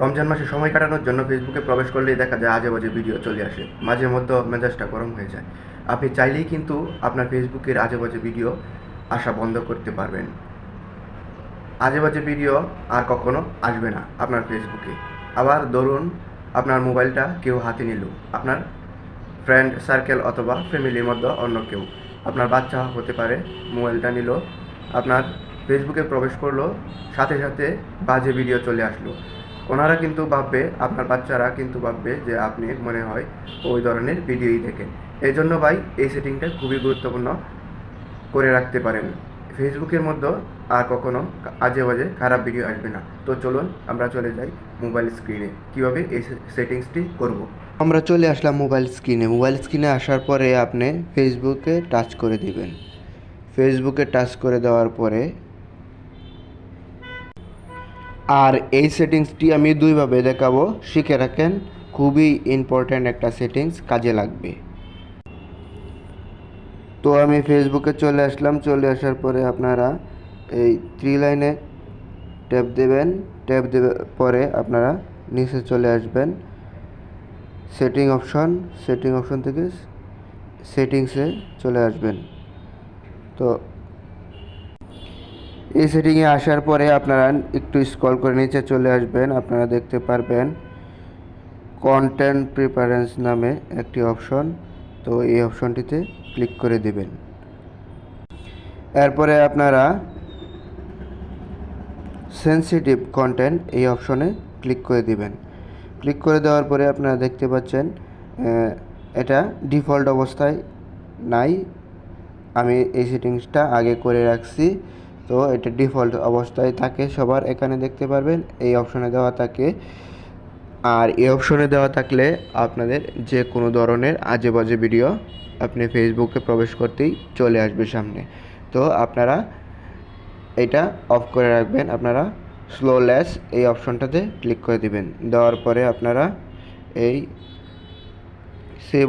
রমজান মাসে সময় কাটানোর জন্য ফেসবুকে প্রবেশ করলেই দেখা যায় আজে বাজে ভিডিও চলে আসে, মাঝে মধ্যে মেজাজটা গরম হয়ে যায়। আপনি চাইলেই কিন্তু আপনার ফেসবুকের আজে বাজে ভিডিও আসা বন্ধ করতে পারবেন। আজে বাজে ভিডিও আর কখনো আসবে না আপনার ফেসবুকে। আবার ধরুন আপনার মোবাইলটা কেউ হাতে নিল, আপনার ফ্রেন্ড সার্কেল অথবা ফ্যামিলির মধ্যে অন্য কেউ, আপনার বাচ্চা হতে পারে, মোবাইলটা নিল, আপনার ফেসবুকে প্রবেশ করলো, সাথে সাথে বাজে ভিডিও চলে আসলো। ওনারা কিন্তু ভাববে, আপনার বাচ্চারা কিন্তু ভাববে যে আপনি মনে হয় ওই ধরনের ভিডিওই দেখেন। এই জন্য ভাই এই সেটিংটা খুবই গুরুত্বপূর্ণ করে রাখতে পারেন। ফেসবুকের মধ্যে আর কখনো আজে বাজে খারাপ ভিডিও আসবে না। তো চলুন আমরা চলে যাই মোবাইল স্ক্রিনে কীভাবে এই সেটিংসটি করব। আমরা চলে আসলাম মোবাইল স্ক্রিনে। মোবাইল স্ক্রিনে আসার পরে আপনি ফেসবুকে টাচ করে দিবেন। ফেসবুকে টাচ করে দেওয়ার পরে আর এই সেটিংসটি আমি দুইভাবে দেখাবো, শিখে রাখেন, খুবই ইম্পর্ট্যান্ট একটা সেটিংস, কাজে লাগবে। তো আমি ফেসবুকে চলে আসলাম। চলে আসার পরে আপনারা এই থ্রি লাইনে ট্যাপ দেবেন। ট্যাপ দেওয়ার পরে আপনারা নিচে চলে আসবেন, সেটিং অপশন থেকে সেটিংসে চলে আসবেন। তো এই সেটিংয়ে আসার পরে আপনারা একটু স্ক্রল করে নিচে চলে আসবেন। আপনারা দেখতে পারবেন কন্টেন্ট প্রিফারেন্স নামে একটি অপশন। তো এই অপশনটিতে ক্লিক করে দেবেন। এরপরে আপনারা সেনসিটিভ কন্টেন্ট এই অপশনে ক্লিক করে দিবেন। ক্লিক করে দেওয়ার পরে আপনারা দেখতে পাচ্ছেন এটা ডিফল্ট অবস্থায় নাই। আমি এই সেটিংসটা আগে করে রাখছি, তো এটা ডিফল্ট অবস্থায় থাকে সবার। এখানে দেখতে পারবেন এই অপশনে দেওয়া থাকে। আর এই অপশনে দেওয়া থাকলে আপনাদের যে কোনো ধরনের আজে বাজে ভিডিও আপনি ফেসবুকে প্রবেশ করতেই চলে আসবে সামনে। তো আপনারা এটা অফ করে রাখবেন। আপনারা স্লোলেস এই অপশনটাতে ক্লিক করে দিবেন। দেওয়ার পরে আপনারা এই সেভ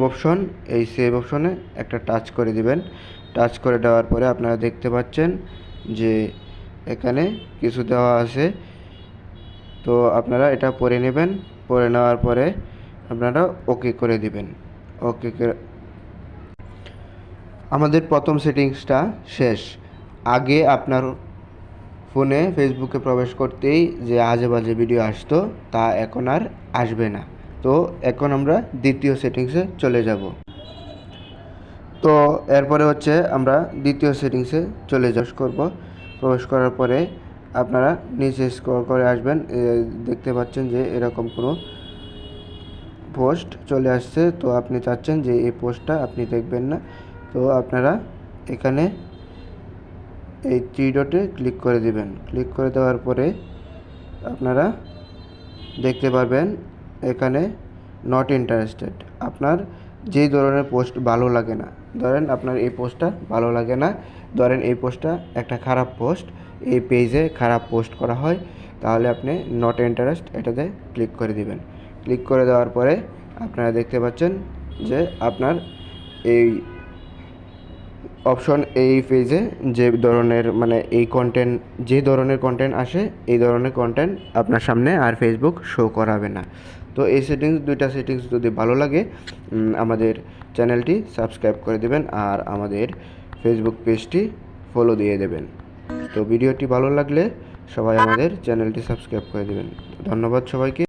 অপশনে একটা টাচ করে দিবেন। টাচ করে দেওয়ার পরে আপনারা দেখতে পাচ্ছেন যে এখানে কিছু দেওয়া আছে। তো আপনারা এটা পড়ে নেবেন। পড়ে নেওয়ার পরে আপনারা ওকে করে দিবেন। ওকে করে আমাদের প্রথম সেটিংসটা শেষ। আগে আপনার ফোনে ফেসবুকে প্রবেশ করতেই যে আজে বাজে ভিডিও আসতো, তা এখন আর আসবে না। তো এখন আমরা দ্বিতীয় সেটিংসে চলে যাব। তো এরপরে হচ্ছে আমরা দ্বিতীয় সেটিংসে চলে করব। প্রবেশ করার পরে আপনারা নিচে স্ক্রল করে আসবেন। দেখতে পাচ্ছেন যে এরকম কোনো পোস্ট চলে আসছে। তো আপনি চাচ্ছেন যে এই পোস্টটা আপনি দেখবেন না। তো আপনারা এখানে এই থ্রি ডটে ক্লিক করে দিবেন। ক্লিক করে দেওয়ার পরে আপনারা দেখতে পারবেন এখানে নট ইন্টারেস্টেড। আপনার যেই ধরনের পোস্ট ভালো লাগে না, ধরেন আপনার এই পোস্টটা ভালো লাগে না, ধরেন এই পোস্টটা একটা খারাপ পোস্ট, এই পেজে খারাপ পোস্ট করা হয়, তাহলে আপনি নট ইন্টারেস্ট এটাতে ক্লিক করে দিবেন। ক্লিক করে দেওয়ার পরে আপনারা দেখতে পাচ্ছেন যে আপনার এই অপশন এই পেজে যে ধরনের যে ধরনের কন্টেন্ট আসে, এই ধরনের কন্টেন্ট আপনার সামনে আর ফেসবুক শো করাবে না। তো এই দুইটা সেটিংস যদি ভালো লাগে আমাদের চ্যানেলটি সাবস্ক্রাইব করে দেবেন আর আমাদের ফেসবুক পেজটি ফলো দিয়ে দেবেন। তো ভিডিওটি ভালো লাগলে সবাই আমাদের চ্যানেলটি সাবস্ক্রাইব করে দেবেন। ধন্যবাদ সবাইকে।